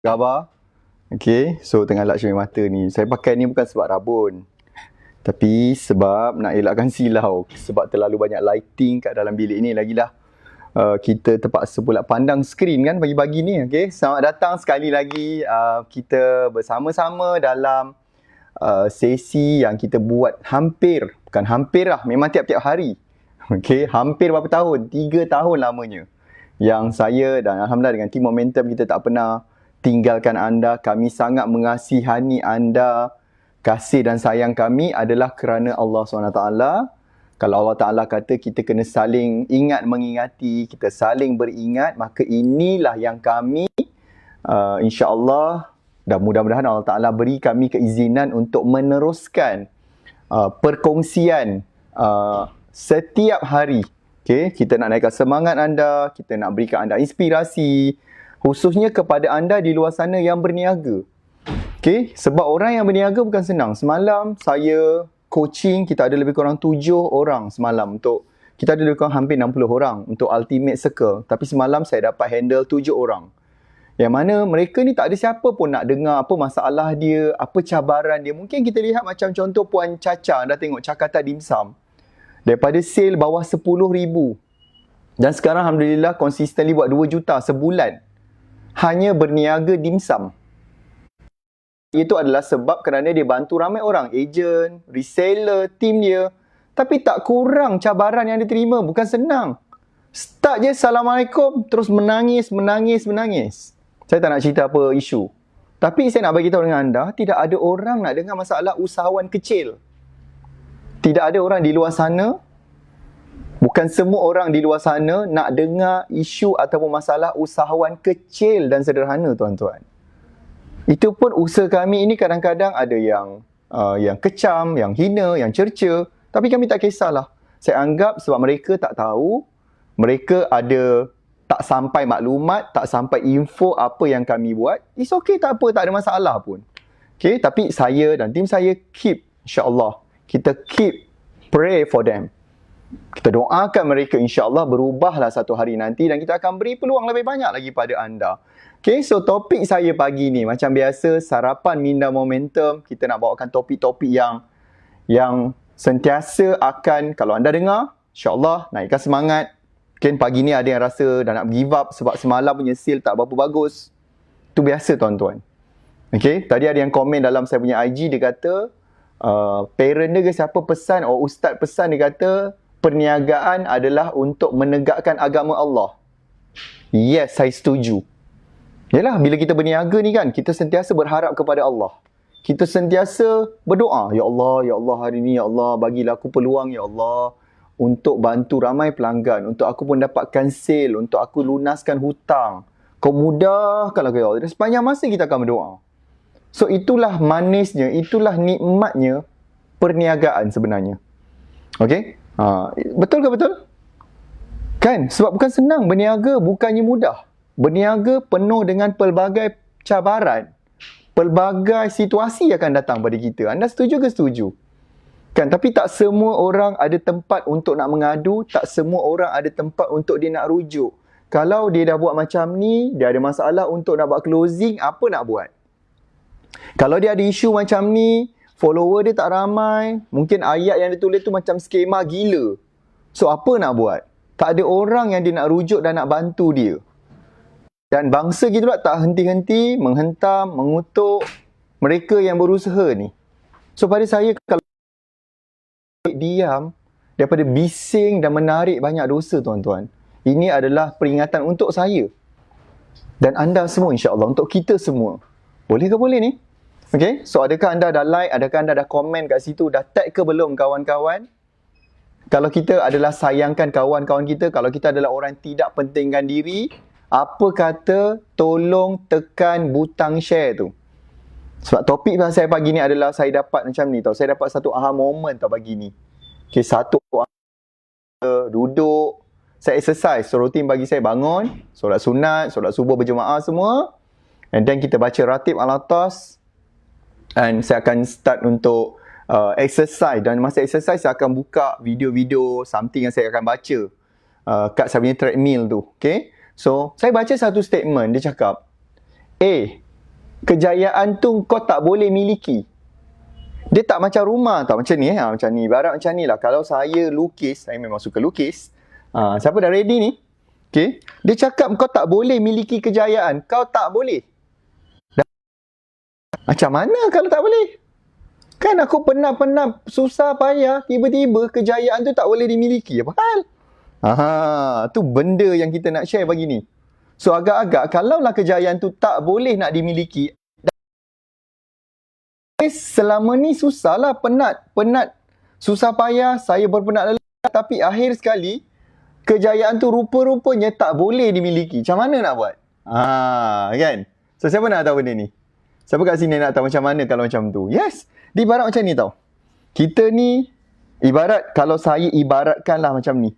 Khabar? Okay, so tengah lap cermin mata ni. Saya pakai ni bukan sebab rabun. Tapi sebab nak elakkan silau. Sebab terlalu banyak lighting kat dalam bilik ni. Lagilah kita terpaksa pula pandang skrin kan pagi-pagi ni. Okay, selamat datang sekali lagi. Kita bersama-sama dalam sesi yang kita buat hampir. Bukan hampir lah, memang tiap-tiap hari. Okay, hampir berapa tahun? 3 tahun lamanya. Yang saya dan Alhamdulillah dengan tim Momentum kita tak pernah tinggalkan anda. Kami sangat mengasihani anda. Kasih dan sayang kami adalah kerana Allah SWT. Kalau Allah Ta'ala kata kita kena saling ingat mengingati, kita saling beringat, maka inilah yang kami insya-Allah dan mudah-mudahan Allah Ta'ala beri kami keizinan untuk meneruskan perkongsian setiap hari. Okay, kita nak naikkan semangat anda, kita nak berikan anda inspirasi, khususnya kepada anda di luar sana yang berniaga. Okay, sebab orang yang berniaga bukan senang. Semalam saya coaching, kita ada lebih kurang 7 orang semalam untuk, kita ada lebih kurang hampir 60 orang untuk Ultimate Circle. Tapi semalam saya dapat handle 7 orang. Yang mana mereka ni tak ada siapa pun nak dengar apa masalah dia, apa cabaran dia. Mungkin kita lihat macam contoh Puan Caca, anda tengok Cakata Dimsum. Daripada sale bawah 10,000. Dan sekarang Alhamdulillah consistently buat 2 juta sebulan. Hanya berniaga dimsum. Itu adalah sebab kerana dia bantu ramai orang. Ejen, reseller, tim dia. Tapi tak kurang cabaran yang dia terima. Bukan senang. Start je Assalamualaikum. Terus menangis. Saya tak nak cerita apa isu. Tapi saya nak bagi tahu dengan anda, tidak ada orang nak dengar masalah usahawan kecil. Tidak ada orang di luar sana, bukan semua orang di luar sana nak dengar isu ataupun masalah usahawan kecil dan sederhana, tuan-tuan. Itu pun usaha kami ini kadang-kadang ada yang kecam, yang hina, yang cerca. Tapi kami tak kisahlah. Saya anggap sebab mereka tak tahu, mereka ada tak sampai maklumat, tak sampai info apa yang kami buat. It's okay, tak apa, tak ada masalah pun. Okay, tapi saya dan tim saya keep, insya-Allah, kita keep pray for them. Kita doakan mereka insya-Allah berubahlah satu hari nanti dan kita akan beri peluang lebih banyak lagi pada anda. Okay, so topik saya pagi ni macam biasa, sarapan minda momentum. Kita nak bawakan topik-topik yang sentiasa akan, kalau anda dengar, insya-Allah naikkan semangat. Mungkin pagi ni ada yang rasa dah nak give up sebab semalam punya sale tak berapa bagus. Itu biasa, tuan-tuan. Okay, tadi ada yang komen dalam saya punya IG, dia kata parent dia ke siapa pesan, ustaz pesan, dia kata perniagaan adalah untuk menegakkan agama Allah. Yes, saya setuju. Yalah, bila kita berniaga ni kan, kita sentiasa berharap kepada Allah. Kita sentiasa berdoa, Ya Allah hari ni, Ya Allah bagilah aku peluang, Ya Allah, untuk bantu ramai pelanggan, untuk aku pun dapatkan sale, untuk aku lunaskan hutang. Kau mudahkanlah Ya Allah. Dan sepanjang masa kita akan berdoa. So itulah manisnya, itulah nikmatnya perniagaan sebenarnya. Okay? Betul ke betul? Kan? Sebab bukan senang. Berniaga bukannya mudah. Berniaga penuh dengan pelbagai cabaran. Pelbagai situasi akan datang pada kita. Anda setuju ke setuju? Kan? Tapi tak semua orang ada tempat untuk nak mengadu. Tak semua orang ada tempat untuk dia nak rujuk. Kalau dia dah buat macam ni, dia ada masalah untuk nak buat closing, apa nak buat? Kalau dia ada isu macam ni, follower dia tak ramai, mungkin ayat yang dia tulis tu macam skema gila. So apa nak buat? Tak ada orang yang dia nak rujuk dan nak bantu dia. Dan bangsa kita pula tak henti-henti menghentam, mengutuk mereka yang berusaha ni. So pada saya, kalau diam daripada bising dan menarik banyak dosa, tuan-tuan, ini adalah peringatan untuk saya dan anda semua, insya-Allah, untuk kita semua. Boleh ke boleh ni? Okay, so adakah anda dah like, adakah anda dah komen kat situ, dah tag ke belum kawan-kawan? Kalau kita adalah sayangkan kawan-kawan kita, kalau kita adalah orang tidak pentingkan diri, apa kata tolong tekan butang share tu. Sebab topik saya pagi ni adalah saya dapat macam ni tau, saya dapat satu aha moment tau pagi ni. Okay, satu duduk, saya exercise, so rutin bagi saya bangun, solat sunat, solat subuh berjemaah semua, and then kita baca ratib al-atas. And saya akan start untuk exercise. Dan masa exercise saya akan buka video-video something yang saya akan baca kat saya punya treadmill tu. Okay? So, saya baca satu statement. Dia cakap, kejayaan tu kau tak boleh miliki. Dia tak macam rumah tau, macam ni macam ni. Ibarat macam ni lah, kalau saya lukis, saya memang suka lukis. Siapa dah ready ni? Okay. Dia cakap kau tak boleh miliki kejayaan. Kau tak boleh. Macam mana kalau tak boleh? Kan aku pernah susah payah, tiba-tiba kejayaan tu tak boleh dimiliki. Apa hal? Tu benda yang kita nak share pagi ni. So agak-agak kalaulah kejayaan tu tak boleh nak dimiliki, selama ni susahlah, penat, susah payah, saya berpenat lelah, tapi akhir sekali kejayaan tu rupa-rupanya tak boleh dimiliki. Macam mana nak buat? Kan? So siapa nak tahu benda ni? Siapa kat sini nak tahu macam mana kalau macam tu? Yes, dia ibarat macam ni tau. Kita ni ibarat, kalau saya ibaratkanlah macam ni.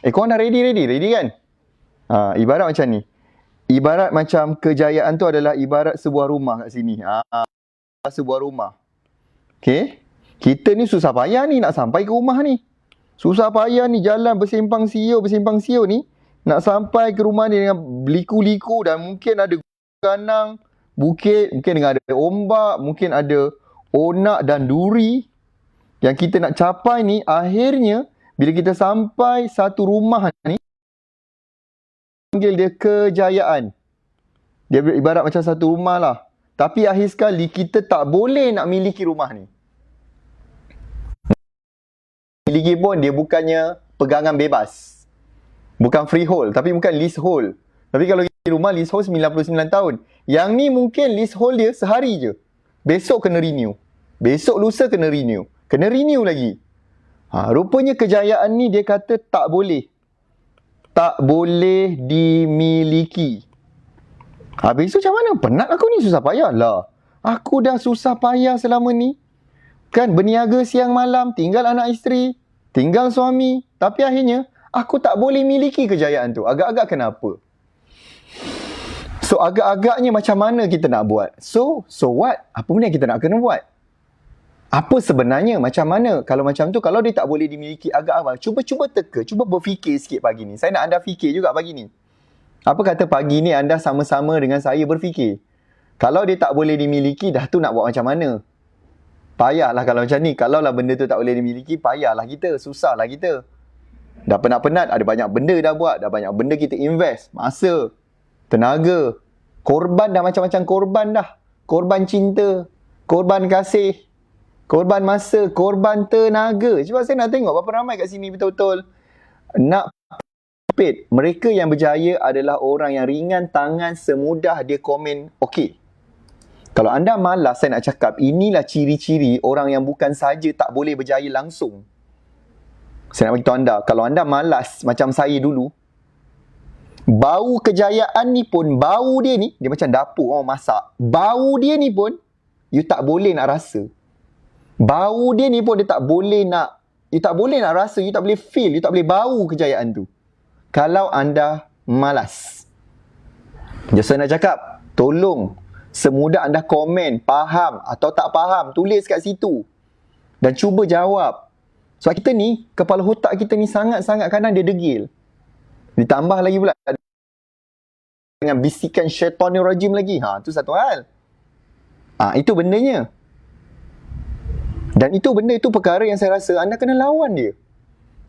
Korang dah ready kan? Ibarat macam ni. Ibarat macam kejayaan tu adalah ibarat sebuah rumah kat sini. Sebuah rumah. Okay? Kita ni susah payah ni nak sampai ke rumah ni. Susah payah ni jalan bersimpang siur ni. Nak sampai ke rumah ni dengan liku-liku dan mungkin ada ganang, bukit, mungkin dengan ada ombak, mungkin ada onak dan duri. Yang kita nak capai ni, akhirnya bila kita sampai satu rumah ni, panggil dia kejayaan. Dia ibarat macam satu rumah lah. Tapi akhir sekali kita tak boleh nak miliki rumah ni. Miliki pun dia bukannya pegangan bebas. Bukan freehold, tapi bukan leasehold. Tapi kalau rumah leasehold 99 tahun. Yang ni mungkin leasehold dia sehari je. Besok kena renew. Besok lusa kena renew. Kena renew lagi. Rupanya kejayaan ni dia kata tak boleh. Tak boleh dimiliki. Habis tu macam mana? Penat aku ni, susah payah lah. Aku dah susah payah selama ni. Kan berniaga siang malam, tinggal anak isteri, tinggal suami. Tapi akhirnya, aku tak boleh miliki kejayaan tu. Agak-agak kenapa? So agak-agaknya macam mana kita nak buat? So what? Apa benda yang kita nak kena buat? Apa sebenarnya? Macam mana? Kalau macam tu, kalau dia tak boleh dimiliki agak-agak, cuba teka, cuba berfikir sikit pagi ni. Saya nak anda fikir juga pagi ni. Apa kata pagi ni anda sama-sama dengan saya berfikir? Kalau dia tak boleh dimiliki, dah tu nak buat macam mana? Payahlah kalau macam ni. Kalau lah benda tu tak boleh dimiliki, payahlah kita. Susahlah kita. Dah penat-penat, ada banyak benda dah buat. Dah banyak benda kita invest. Masa, tenaga. Korban dah macam-macam korban dah. Korban cinta. Korban kasih. Korban masa. Korban tenaga. Sebab saya nak tengok berapa ramai kat sini betul-betul nak mereka yang berjaya adalah orang yang ringan tangan, semudah dia komen okey. Kalau anda malas, saya nak cakap inilah ciri-ciri orang yang bukan saja tak boleh berjaya langsung. Saya nak beritahu anda, kalau anda malas macam saya dulu, bau kejayaan ni pun, bau dia ni, dia macam dapur orang masak. Bau dia ni pun you tak boleh nak rasa. Bau dia ni pun dia tak boleh nak, you tak boleh nak rasa, you tak boleh feel, you tak boleh bau kejayaan tu. Kalau anda malas. Jadi saya nak cakap, tolong semudah anda komen, faham atau tak faham, tulis kat situ. Dan cuba jawab. Sebab kita ni, kepala otak kita ni sangat-sangat kadang dia degil. Ditambah lagi pula dengan bisikan syaitanir rajim lagi. Tu satu hal. Itu bendanya. Dan itu benda itu perkara yang saya rasa anda kena lawan dia.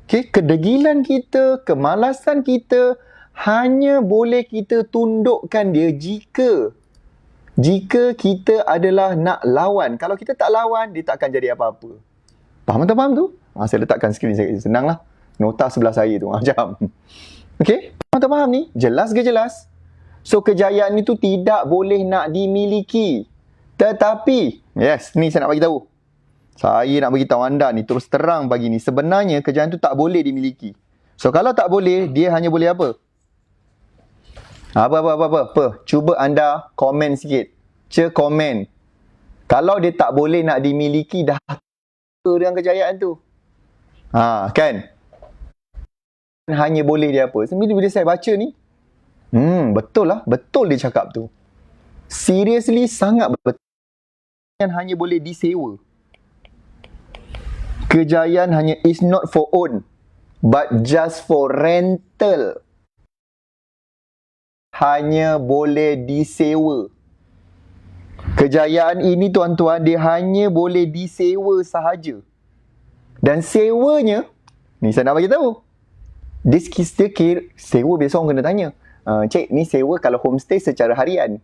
Okay, kedegilan kita, kemalasan kita hanya boleh kita tundukkan dia jika kita adalah nak lawan. Kalau kita tak lawan, dia tak akan jadi apa-apa. Faham tu? Saya letakkan skrin saya, senanglah. Nota sebelah saya tu, macam. Okay, faham ni? Jelas ke jelas? So, kejayaan itu tidak boleh nak dimiliki. Tetapi, yes, ni saya nak bagi tahu. Saya nak beritahu anda ni, terus terang pagi ni. Sebenarnya kejayaan tu tak boleh dimiliki. So kalau tak boleh, dia hanya boleh apa? Apa? Cuba anda komen sikit. Komen. Kalau dia tak boleh nak dimiliki, dah dengan kejayaan tu. Kan? Hanya boleh dia apa? Bila saya baca ni, betul lah. Betul dia cakap tu. Seriously, sangat betul. Yang hanya boleh disewa. Kejayaan hanya is not for own, but just for rental. Hanya boleh disewa. Kejayaan ini tuan-tuan, dia hanya boleh disewa sahaja. Dan sewanya, ni saya nak bagi tahu. Dia kira, sewa biasa orang kena tanya. Cik, ni sewa kalau homestay secara harian.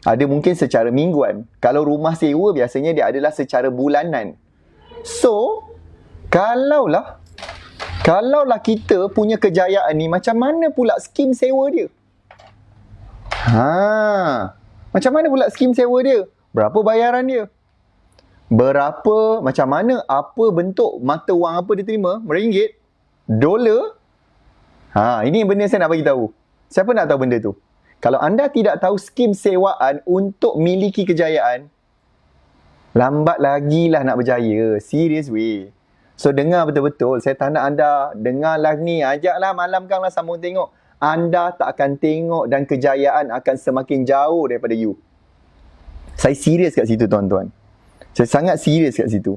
Ada mungkin secara mingguan. Kalau rumah sewa biasanya dia adalah secara bulanan. So, kalaulah kita punya kejayaan ni, macam mana pula skim sewa dia? Macam mana pula skim sewa dia? Berapa bayaran dia? Macam mana, apa bentuk mata wang apa dia terima? RM? Dolar? Ini benda saya nak bagi tahu. Siapa nak tahu benda tu? Kalau anda tidak tahu skim sewaan untuk miliki kejayaan, lambat lagi lah nak berjaya. Serious way. So dengar betul-betul. Saya tak nak anda dengarlah ni. Ajaklah malamkan lah sambung tengok. Anda tak akan tengok dan kejayaan akan semakin jauh daripada you. Saya serius kat situ tuan-tuan. Saya sangat serius kat situ.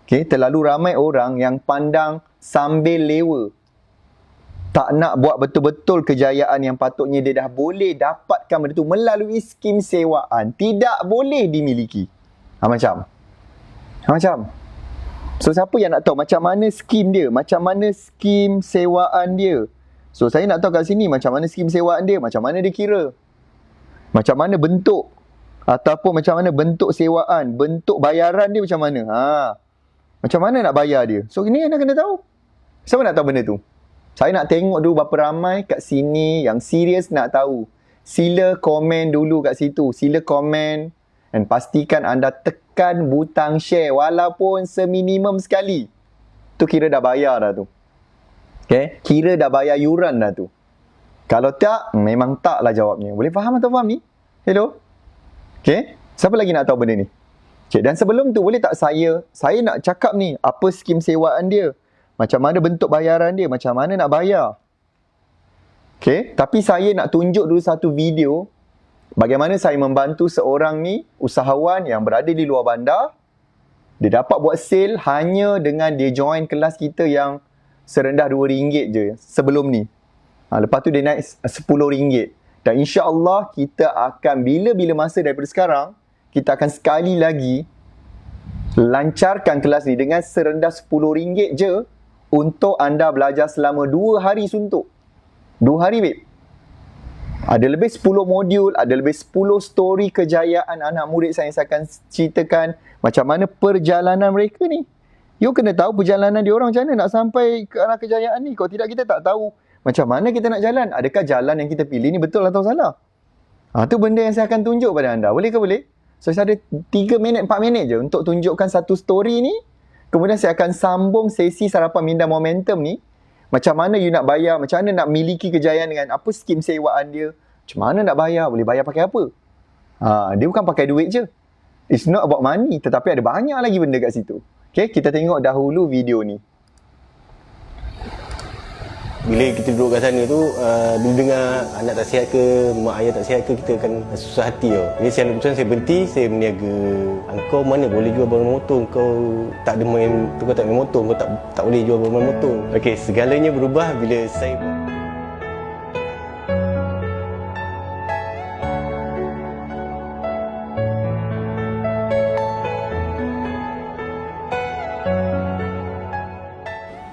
Okay? Terlalu ramai orang yang pandang sambil lewa. Tak nak buat betul-betul kejayaan yang patutnya dia dah boleh dapatkan benda tu melalui skim sewaan. Tidak boleh dimiliki. Macam. So siapa yang nak tahu macam mana skim dia? Macam mana skim sewaan dia? So saya nak tahu kat sini macam mana skim sewaan dia, macam mana dia kira, macam mana bentuk, ataupun macam mana bentuk sewaan, bentuk bayaran dia macam mana. Macam mana nak bayar dia. So ini anda kena tahu. Siapa nak tahu benda tu? Saya nak tengok dulu berapa ramai kat sini yang serius nak tahu. Sila komen dulu kat situ. Sila komen dan pastikan anda tekan butang share walaupun seminimum sekali. Tu kira dah bayar dah tu. Okay? Kira dah bayar yuran dah tu. Kalau tak, memang tak lah jawabnya. Boleh faham atau faham ni? Hello? Okay? Siapa lagi nak tahu benda ni? Okay, dan sebelum tu, boleh tak saya nak cakap ni, apa skim sewaan dia? Macam mana bentuk bayaran dia? Macam mana nak bayar? Okay? Tapi saya nak tunjuk dulu satu video bagaimana saya membantu seorang ni, usahawan yang berada di luar bandar. Dia dapat buat sale hanya dengan dia join kelas kita yang serendah RM2 je sebelum ni. Lepas tu dia naik RM10. Dan insya-Allah kita akan bila-bila masa daripada sekarang, kita akan sekali lagi lancarkan kelas ni dengan serendah RM10 je untuk anda belajar selama 2 hari suntuk. 2 hari babe. Ada lebih 10 modul, ada lebih 10 story kejayaan anak murid saya akan ceritakan macam mana perjalanan mereka ni. You kena tahu perjalanan dia orang macam mana nak sampai ke arah kejayaan ni. Kalau tidak, kita tak tahu macam mana kita nak jalan. Adakah jalan yang kita pilih ni betul atau salah? Tu benda yang saya akan tunjuk pada anda. Boleh ke boleh? So, saya ada 3 minit, 4 minit je untuk tunjukkan satu story ni. Kemudian saya akan sambung sesi sarapan minda momentum ni. Macam mana you nak bayar, macam mana nak miliki kejayaan dengan apa skim sewaan dia. Macam mana nak bayar, boleh bayar pakai apa. Dia bukan pakai duit je. It's not about money, tetapi ada banyak lagi benda kat situ. Okay, kita tengok dahulu video ni. Bila kita duduk kat sana tu, bila dengar anak tak sihat ke, mak ayah tak sihat ke, kita akan susah hati tau. Jadi saya keputusan saya berhenti, saya berniaga. Kau mana boleh jual barang motor, kau tak ada main, kau tak main motor, kau tak boleh jual barang motor. Okey, segalanya berubah bila saya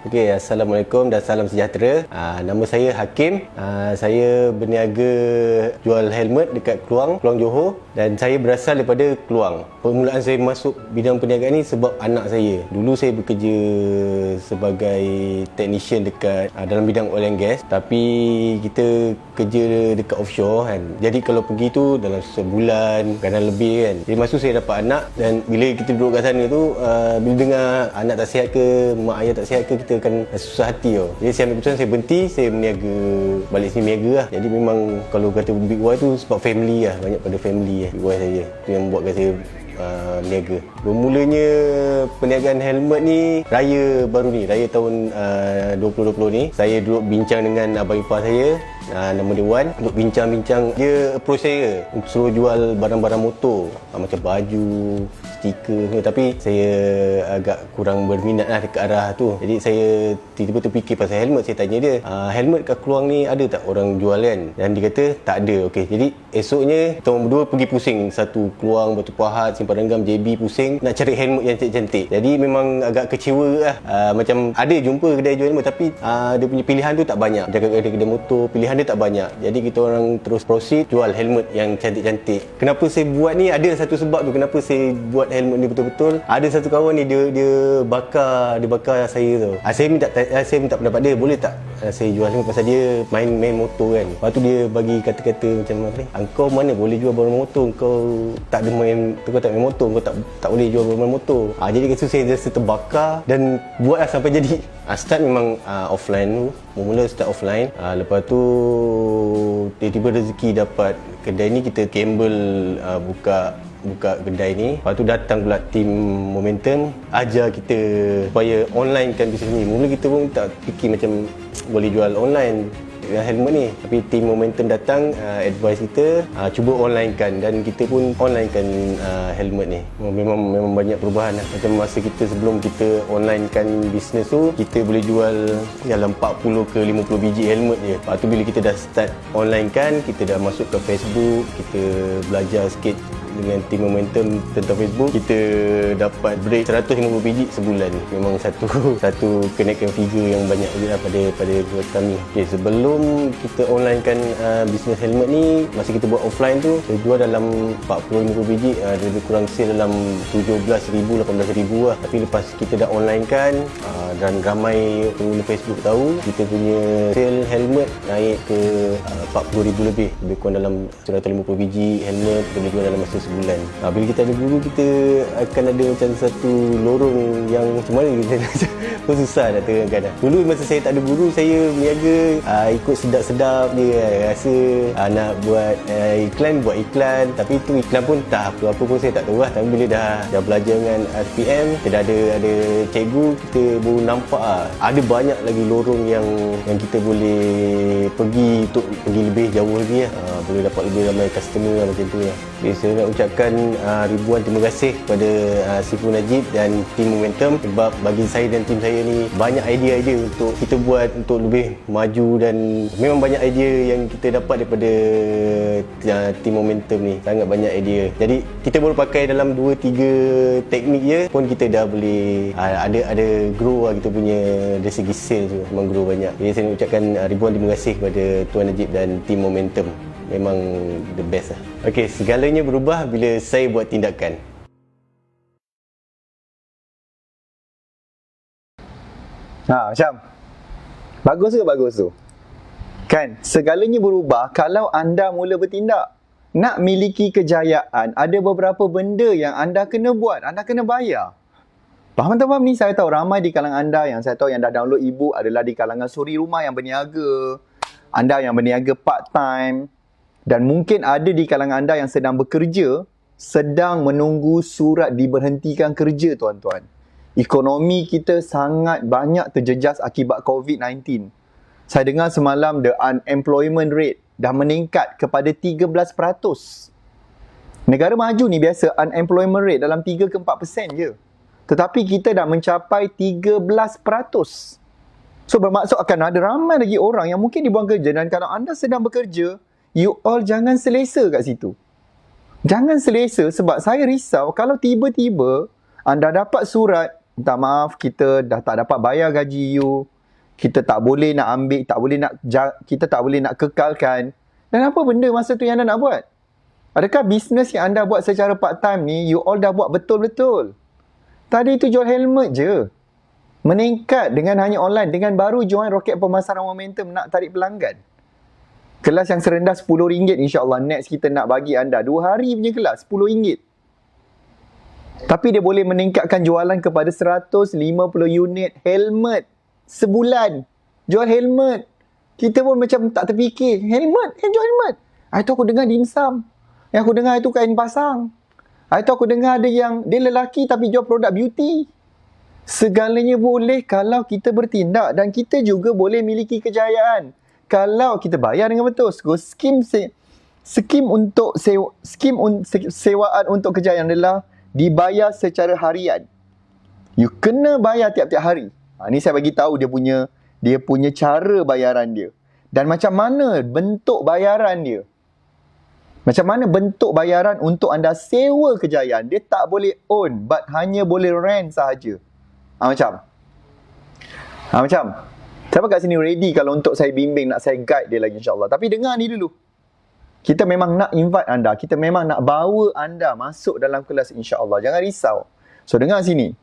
Okey, Assalamualaikum dan salam sejahtera. Nama saya Hakim. Saya berniaga jual helmet dekat Kluang Johor, dan saya berasal daripada Kluang. Permulaan saya masuk bidang perniagaan ni sebab anak saya. Dulu saya bekerja sebagai technician dekat dalam bidang oil and gas, tapi kita kerja dekat offshore kan. Jadi kalau pergi tu dalam sebulan, kadang lebih kan. Jadi masa saya dapat anak, dan bila kita duduk kat sana tu, bila dengar anak tak sihat ke, mak ayah tak sihat ke, kita akan susah hati tau. Jadi saya ambil keputusan, saya berhenti, saya berniaga, balik sini berniaga lah. Jadi memang kalau kata big why tu sebab family lah, banyak pada family lah big why saya. Itu yang buatkan saya berniaga. Bermulanya perniagaan helmet ni raya baru ni, raya tahun 2020 ni. Saya duduk bincang dengan abang ipar saya. nama dia Wan, untuk bincang-bincang. Dia approach saya untuk suruh jual barang-barang motor, macam baju, stiker semua. Tapi saya agak kurang berminat lah dekat arah tu. Jadi saya tiba-tiba terfikir pasal helmet. Saya tanya dia, helmet kat Keluang ni ada tak orang jual kan? Dan dia kata tak ada. Okey, jadi esoknya kita orang berdua pergi pusing. Satu Keluang, Batu Pahat, Simpang Renggam, JB, pusing nak cari helmet yang cantik-cantik. Jadi memang agak kecewa lah. Macam ada jumpa kedai jual helmet, tapi dia punya pilihan tu tak banyak. Jaga kedai motor, pilihan dia tak banyak. Jadi kita orang terus proceed jual helmet yang cantik-cantik. Kenapa saya buat ni? Ada satu sebab tu kenapa saya buat helmet ni betul-betul. Ada satu kawan ni dia bakar saya tu. Saya minta pendapat dia, boleh tak saya jual helmet, pasal dia main motor kan. Lepas tu dia bagi kata-kata macam apa ni? Kau mana boleh jual barang motor, kau tak main motor, kau tak boleh jual barang motor. Jadi kat situ saya rasa terbakar dan buatlah sampai jadi. Start memang offline tu. Mula start offline. Lepas tu tiba-tiba rezeki dapat kedai ni, kita gamble buka kedai ni. Lepas tu datang pula tim Momentum ajar kita supaya online kan bisnes ni. Mula kita pun tak fikir macam boleh jual online helmet ni, tapi tim Momentum datang advice kita cuba online kan, dan kita pun online kan helmet ni. Memang banyak perubahan lah. Macam masa kita sebelum kita online kan bisnes tu, kita boleh jual dalam 40 ke 50 biji helmet je. Lepas tu bila kita dah start online kan, kita dah masuk ke Facebook, kita belajar sikit dengan tim Momentum tentang Facebook, kita dapat break 150 biji sebulan. Memang satu kenaikan figure yang banyak juga pada kami. Okay, sebelum kita online kan bisnes helmet ni, masa kita buat offline tu, saya jual dalam 40-50 biji, lebih kurang sale dalam 17,000, 18,000 lah. Tapi lepas kita dah online kan, dan ramai pengguna Facebook tahu, kita punya sale helmet naik ke 40,000 lebih kurang dalam 150 biji helmet boleh jual dalam masa sebulan. Bila kita ada guru, kita akan ada macam satu lorong yang macam mana kita pun susah nak terangkan. Dulu masa saya tak ada guru, saya berniaga ikut sedap-sedap je, rasa nak buat buat iklan, tapi itu iklan pun tak apa pun saya tak tahu lah. Tapi bila dah belajar dengan RPM, kita dah ada cikgu, kita baru nampak ada banyak lagi lorong yang kita boleh pergi untuk pergi lebih jauh lagi lah. Boleh dapat lebih ramai customer lah, macam tu lah. Okay, saya nak ucapkan ribuan terima kasih kepada Sifu Najib dan tim Momentum, sebab bagi saya dan tim saya ni banyak idea-idea untuk kita buat untuk lebih maju, dan memang banyak idea yang kita dapat daripada tim Momentum ni. Sangat banyak idea. Jadi kita baru pakai dalam 2-3 teknik je pun kita dah boleh ada grow lah kita punya dari segi sales tu, memang grow banyak. Jadi saya nak ucapkan ribuan terima kasih kepada Tuan Najib dan tim Momentum. Memang the best lah. Okey, segalanya berubah bila saya buat tindakan. Macam bagus ke bagus tu? Kan, segalanya berubah kalau anda mula bertindak. Nak miliki kejayaan, ada beberapa benda yang anda kena buat, anda kena bayar. Faham tak faham ni? Saya tahu ramai di kalangan anda yang saya tahu yang dah download ebook adalah di kalangan suri rumah yang berniaga. Anda yang berniaga part time. Dan mungkin ada di kalangan anda yang sedang bekerja, sedang menunggu surat diberhentikan kerja, tuan-tuan. Ekonomi kita sangat banyak terjejas akibat COVID-19. Saya dengar semalam the unemployment rate dah meningkat kepada 13%. Negara maju ni biasa unemployment rate dalam 3 ke 4% je. Tetapi kita dah mencapai 13%. So bermaksud akan ada ramai lagi orang yang mungkin dibuang kerja, dan kalau anda sedang bekerja, you all jangan selesa kat situ. Jangan selesa, sebab saya risau kalau tiba-tiba anda dapat surat, minta maaf kita dah tak dapat bayar gaji you, kita tak boleh nak ambil, kita tak boleh nak kekalkan. Dan apa benda masa tu yang anda nak buat? Adakah bisnes yang anda buat secara part time ni, you all dah buat betul-betul? Tadi tu jual helmet je. Meningkat dengan hanya online, dengan baru join roket pemasaran Momentum nak tarik pelanggan. Kelas yang serendah RM10, insyaAllah next kita nak bagi anda 2 hari punya kelas RM10. Tapi dia boleh meningkatkan jualan kepada 150 unit helmet sebulan. Jual helmet. Kita pun macam tak terfikir. Helmet? Jual helmet? Itu aku dengar dimsum. Yang aku dengar itu kain pasang. Itu aku dengar ada yang dia lelaki tapi jual produk beauty. Segalanya boleh kalau kita bertindak, dan kita juga boleh miliki kejayaan. kalau kita bayar dengan betul. So, sewaan untuk kejayaan adalah dibayar secara harian. You kena bayar tiap-tiap hari. Ni saya bagi tahu dia punya cara bayaran dia. Dan macam mana bentuk bayaran dia. Macam mana bentuk bayaran untuk anda sewa kejayaan. Dia tak boleh own, but hanya boleh rent sahaja. Macam. Siapa kat sini ready kalau untuk saya bimbing, nak saya guide dia lagi insyaAllah. Tapi dengar ni dulu. Kita memang nak invite anda. Kita memang nak bawa anda masuk dalam kelas insyaAllah. Jangan risau. So dengar sini.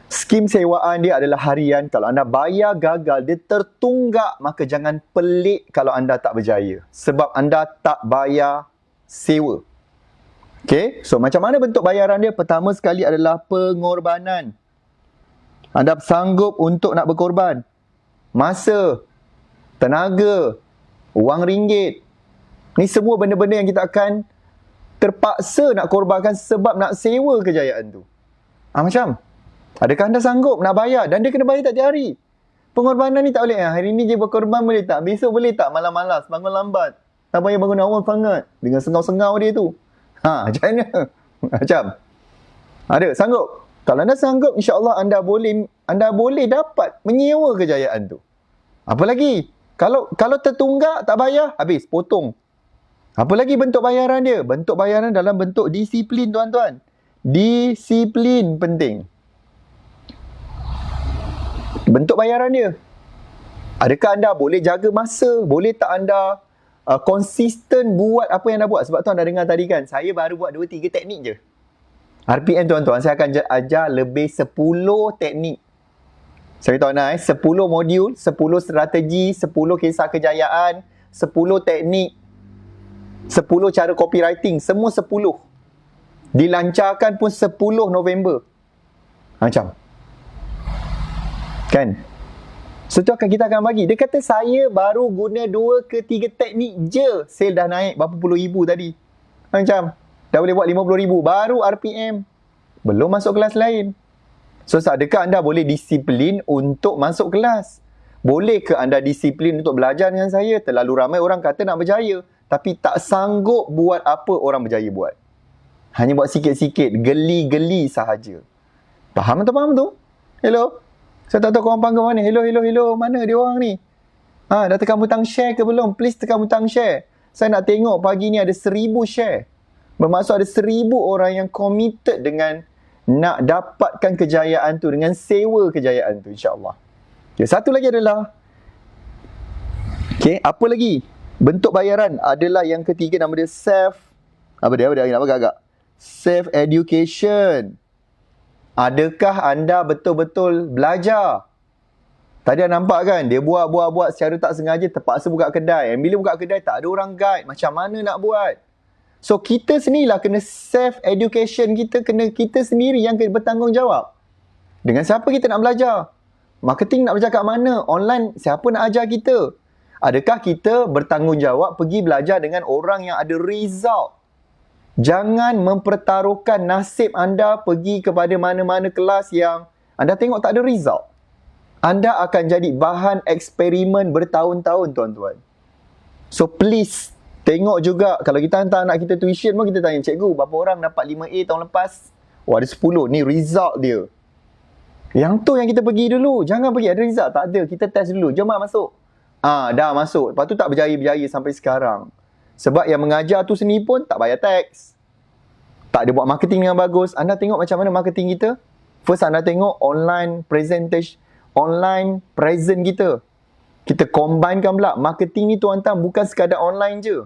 Skim sewaan dia adalah harian. Kalau anda bayar gagal, dia tertunggak. Maka jangan pelik kalau anda tak berjaya. Sebab anda tak bayar sewa. Okay, so macam mana bentuk bayaran dia? Pertama sekali adalah pengorbanan. Anda sanggup untuk nak berkorban. Masa, tenaga, wang ringgit. Ni semua benda-benda yang kita akan terpaksa nak korbankan sebab nak sewa kejayaan tu. Macam? Adakah anda sanggup nak bayar? Dan dia kena bayar tak tiap hari. Pengorbanan ni tak boleh. Hari ni je berkorban boleh tak? Besok boleh tak? Malam-malas, bangun lambat. Tak payah bangun awal sangat. Dengan sengau-sengau dia tu. Macam mana? Macam? Ada? Sanggup? Kalau anda sanggup, insyaAllah anda boleh dapat menyewa kejayaan tu. Apa lagi? Kalau tertunggak, tak bayar, habis, potong. Apa lagi bentuk bayaran dia? Bentuk bayaran dalam bentuk disiplin, tuan-tuan. Disiplin penting. Bentuk bayaran dia. Adakah anda boleh jaga masa? Boleh tak anda konsisten buat apa yang anda buat? Sebab tu anda dengar tadi kan, saya baru buat 2-3 teknik je. RPM tuan-tuan, saya akan ajar lebih 10 teknik. Saya beritahu anda 10 modul, 10 strategi, 10 kisah kejayaan, 10 teknik, 10 cara copywriting, semua 10. Dilancarkan pun 10 November. Macam. Kan? So tu kita akan bagi. Dia kata saya baru guna 2 ke 3 teknik je. Sale dah naik berapa puluh ribu tadi. Macam. Dah boleh buat 50,000. Baru RPM. Belum masuk kelas lain. So adakah anda boleh disiplin untuk masuk kelas? Boleh ke anda disiplin untuk belajar dengan saya? Terlalu ramai orang kata nak berjaya. Tapi tak sanggup buat apa orang berjaya buat. Hanya buat sikit-sikit. Geli-geli sahaja. Faham atau faham tu? Hello? Saya tak tahu korang panggil mana. Hello. Mana dia orang ni? Dah tekan butang share ke belum? Please tekan butang share. Saya nak tengok pagi ni ada 1,000 share. Bermaksud ada 1,000 orang yang committed dengan nak dapatkan kejayaan tu. Dengan sewa kejayaan tu insyaAllah. Okay, satu lagi adalah. Okay, apa lagi? Bentuk bayaran adalah yang ketiga, nama dia self. Apa dia? Apa agak-agak? Self education. Adakah anda betul-betul belajar? Tadi anda nampak kan? Dia buat secara tak sengaja, terpaksa buka kedai. And bila buka kedai, tak ada orang guide. Macam mana nak buat? So, kita sendirilah kena self-education. Kita sendiri yang kena bertanggungjawab. Dengan siapa kita nak belajar? Marketing nak belajar kat mana? Online, siapa nak ajar kita? Adakah kita bertanggungjawab pergi belajar dengan orang yang ada result? Jangan mempertaruhkan nasib anda pergi kepada mana-mana kelas yang anda tengok tak ada result. Anda akan jadi bahan eksperimen bertahun-tahun, tuan-tuan. So please, tengok juga. Kalau kita hantar anak kita tuition pun kita tanya, cikgu, berapa orang dapat 5A tahun lepas? Ada 10. Ni result dia. Yang tu yang kita pergi dulu. Jangan pergi, ada result? Tak ada. Kita test dulu. Jom masuk. Dah masuk. Lepas tu tak berjaya-berjaya sampai sekarang. Sebab yang mengajar tu sendiri pun tak bayar teks. Tak ada buat marketing yang bagus. Anda tengok macam mana marketing kita? First anda tengok online presentation, online present kita. Kita combinekan pula. Marketing ni tuan-tuan bukan sekadar online je.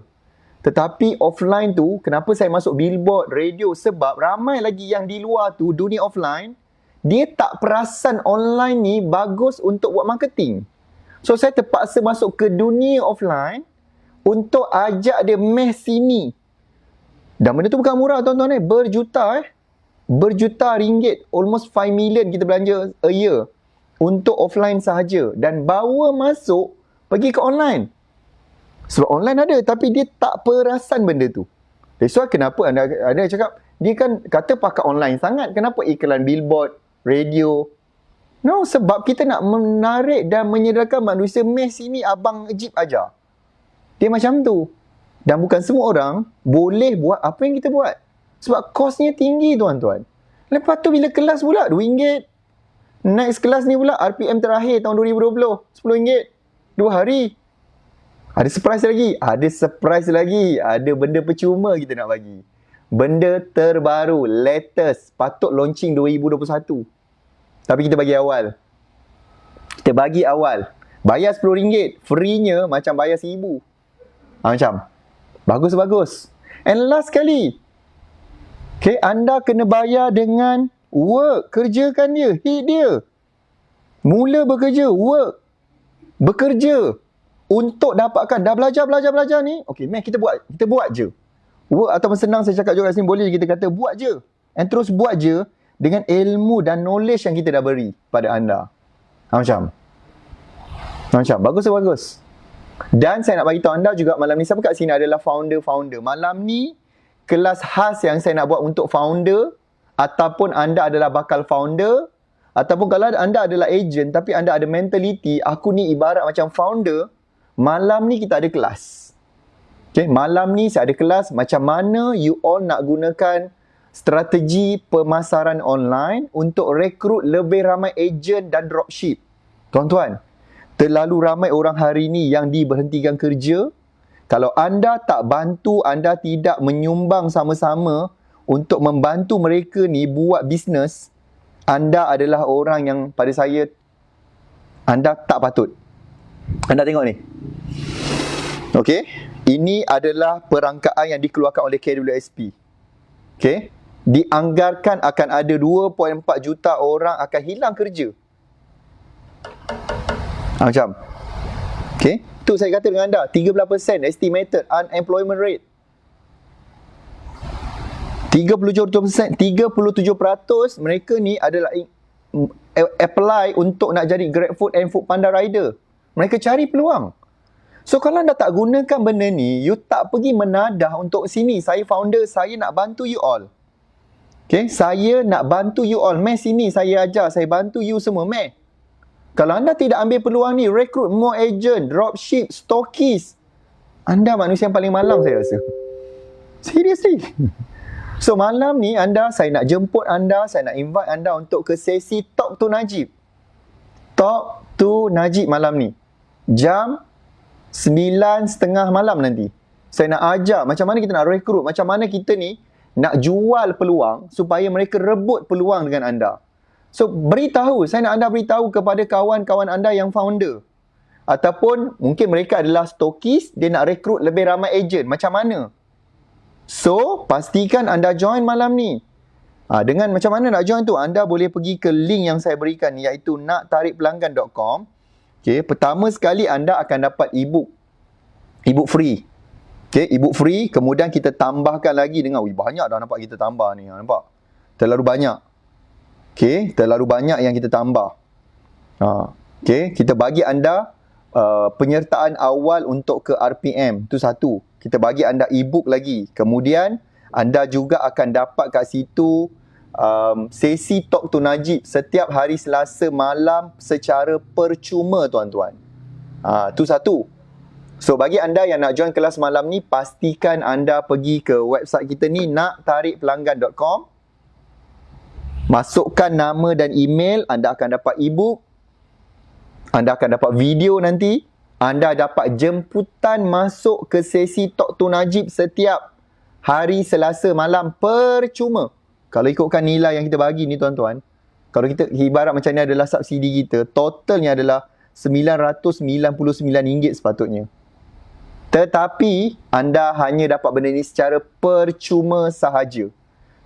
Tetapi offline tu, kenapa saya masuk billboard, radio? Sebab ramai lagi yang di luar tu, dunia offline, dia tak perasan online ni bagus untuk buat marketing. So saya terpaksa masuk ke dunia offline untuk ajak dia mes sini. Dan benda tu bukan murah tuan-tuan berjuta berjuta ringgit, almost 5 million kita belanja a year untuk offline sahaja, dan bawa masuk pergi ke online. Sebab online ada tapi dia tak perasan benda tu. That's why kenapa anda cakap dia kan kata pakai online sangat, kenapa iklan billboard, radio No, sebab kita nak menarik dan menyedarkan manusia, meh sini abang Jeep ajar. Dia macam tu. Dan bukan semua orang boleh buat apa yang kita buat. Sebab kosnya tinggi tuan-tuan. Lepas tu bila kelas pula RM2. Next kelas ni pula RPM terakhir tahun 2020. RM10. 2 hari. Ada surprise lagi. Ada surprise lagi. Ada benda percuma kita nak bagi. Benda terbaru. Latest. Patut launching 2021. Tapi kita bagi awal. Kita bagi awal. Bayar RM10. Free-nya macam bayar RM1,000. Macam. Bagus-bagus. And last kali. Okay, anda kena bayar dengan work. Kerjakan dia. Hit dia. Mula bekerja. Work. Bekerja. Untuk dapatkan. Dah belajar ni. Okay, meh kita buat je. Work ataupun senang saya cakap juga kat sini. Boleh kita kata buat je. And terus buat je. Dengan ilmu dan knowledge yang kita dah beri pada anda. Macam. Bagus. Dan saya nak bagi tahu anda juga malam ni, siapa kat sini adalah founder-founder. Malam ni, kelas khas yang saya nak buat untuk founder, ataupun anda adalah bakal founder, ataupun kalau anda adalah agent, tapi anda ada mentality, aku ni ibarat macam founder, malam ni kita ada kelas. Okay, malam ni saya ada kelas macam mana you all nak gunakan strategi pemasaran online untuk rekrut lebih ramai agent dan dropship. Tuan-tuan, terlalu ramai orang hari ini yang diberhentikan kerja. Kalau anda tak bantu, anda tidak menyumbang sama-sama untuk membantu mereka ni buat bisnes, anda adalah orang yang pada saya, anda tak patut. Anda tengok ni. Okey, ini adalah perangkaan yang dikeluarkan oleh KWSP. Okey, dianggarkan akan ada 2.4 juta orang akan hilang kerja. Macam. Okay. Tu saya kata dengan anda. 13% estimated unemployment rate. 37% mereka ni adalah apply untuk nak jadi GrabFood and Foodpanda rider. Mereka cari peluang. So kalau anda tak gunakan benda ni, you tak pergi menadah untuk sini. Saya founder, saya nak bantu you all. Okay, saya nak bantu you all. Meh sini saya ajar, saya bantu you semua. Meh. Kalau anda tidak ambil peluang ni, recruit more agent, dropship, stockist, anda manusia yang paling malam saya rasa. Seriously. So malam ni saya nak jemput anda, saya nak invite anda untuk ke sesi Talk to Najib. Talk to Najib malam ni. Jam 9.30 malam nanti. Saya nak ajar macam mana kita nak recruit, macam mana kita ni nak jual peluang supaya mereka rebut peluang dengan anda. So, saya nak anda beritahu kepada kawan-kawan anda yang founder. Ataupun mungkin mereka adalah stokis, dia nak rekrut lebih ramai agent. Macam mana? So, pastikan anda join malam ni. Dengan macam mana nak join tu? Anda boleh pergi ke link yang saya berikan, iaitu naktarikpelanggan.com. Okay, pertama sekali anda akan dapat ebook. Ebook free. Okay, ebook free. Kemudian kita tambahkan lagi dengan, banyak dah nampak kita tambah ni. Nampak? Terlalu banyak. Okay, terlalu banyak yang kita tambah. Okay, kita bagi anda penyertaan awal untuk ke RPM. Itu satu. Kita bagi anda ebook lagi. Kemudian, anda juga akan dapat kat situ sesi Talk to Najib setiap hari Selasa malam secara percuma, tuan-tuan. Itu satu. So, bagi anda yang nak join kelas malam ni, pastikan anda pergi ke website kita ni, naktarikpelanggan.com. Masukkan nama dan email, anda akan dapat ebook. Anda akan dapat video nanti. Anda dapat jemputan masuk ke sesi Talk to Najib setiap hari Selasa malam percuma. Kalau ikutkan nilai yang kita bagi ni, tuan-tuan, kalau kita ibarat macam ni adalah subsidi kita, totalnya adalah RM999 sepatutnya. Tetapi anda hanya dapat benda ni secara percuma sahaja.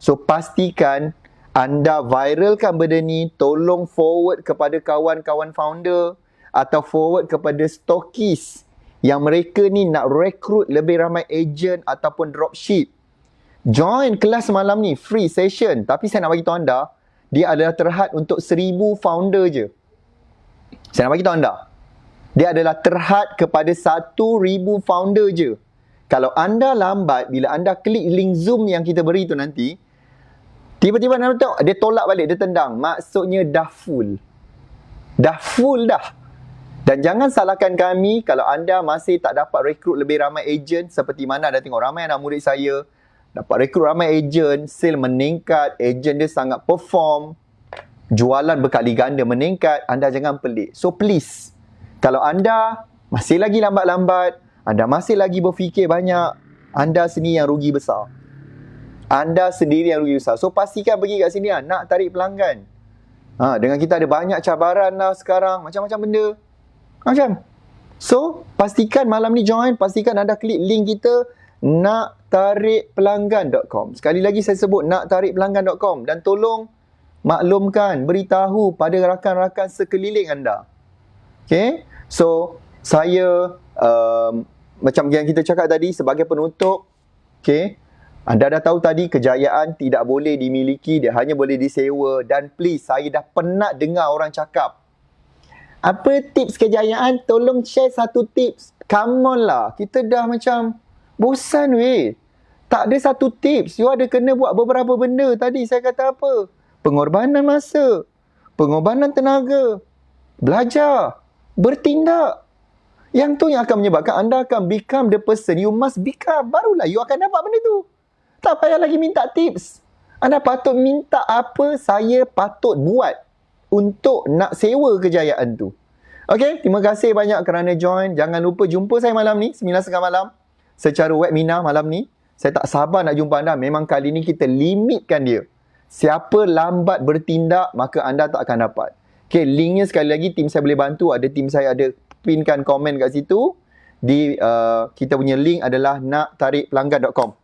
So pastikan anda viralkan benda ni, tolong forward kepada kawan-kawan founder atau forward kepada stokis yang mereka ni nak rekrut lebih ramai agent ataupun dropship. Join kelas malam ni, free session. Tapi saya nak bagi tahu anda, dia adalah terhad untuk 1,000 founder je. Saya nak bagi tahu anda, dia adalah terhad kepada 1,000 founder je. Kalau anda lambat, bila anda klik link Zoom yang kita beri tu nanti, tiba-tiba anda tahu, dia tolak balik, dia tendang. Maksudnya dah full. Dah full dah. Dan jangan salahkan kami kalau anda masih tak dapat rekrut lebih ramai ejen, seperti mana anda tengok ramai anak murid saya dapat rekrut ramai ejen, sale meningkat, ejen dia sangat perform, jualan berkali ganda meningkat. Anda jangan pelik. So please, kalau anda masih lagi lambat-lambat, anda masih lagi berfikir banyak, anda sendiri yang rugi besar. Anda sendiri yang rugi besar. So pastikan pergi kat sini nak tarik pelanggan. Dengan kita ada banyak cabaran lah sekarang, macam-macam benda. Macam. So, pastikan malam ni join, pastikan anda klik link kita naktarikpelanggan.com. Sekali lagi saya sebut naktarikpelanggan.com, dan tolong maklumkan, beritahu pada rakan-rakan sekeliling anda. Okay? So, saya macam yang kita cakap tadi sebagai penutup, okay? Anda dah tahu tadi kejayaan tidak boleh dimiliki, dia hanya boleh disewa. Dan please, saya dah penat dengar orang cakap, apa tips kejayaan? Tolong share satu tips. Come on lah. Kita dah macam bosan weh. Tak ada satu tips. You ada kena buat beberapa benda. Tadi saya kata apa? Pengorbanan masa. Pengorbanan tenaga. Belajar. Bertindak. Yang tu yang akan menyebabkan anda akan become the person you must become. Barulah you akan dapat benda tu. Tak payah lagi minta tips. Anda patut minta apa saya patut buat untuk nak sewa kejayaan tu. Okey, terima kasih banyak kerana join. Jangan lupa jumpa saya malam ni 9.30 malam secara webinar malam ni. Saya tak sabar nak jumpa anda. Memang kali ni kita limitkan dia. Siapa lambat bertindak, maka anda tak akan dapat. Okey, linknya sekali lagi tim saya boleh bantu. Ada tim saya ada pinkan komen kat situ. Di kita punya link adalah naktarikpelanggan.com.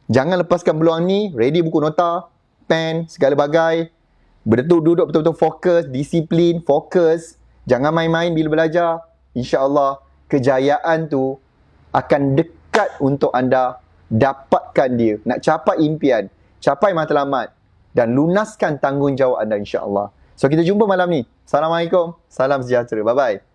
Jangan lepaskan peluang ni. Ready buku nota, pen, segala bagai. Duduk betul-betul fokus, disiplin, fokus. Jangan main-main bila belajar. InsyaAllah kejayaan tu akan dekat untuk anda dapatkan dia. Nak capai impian, capai matlamat dan lunaskan tanggungjawab anda insyaAllah. So kita jumpa malam ni. Assalamualaikum. Salam sejahtera. Bye-bye.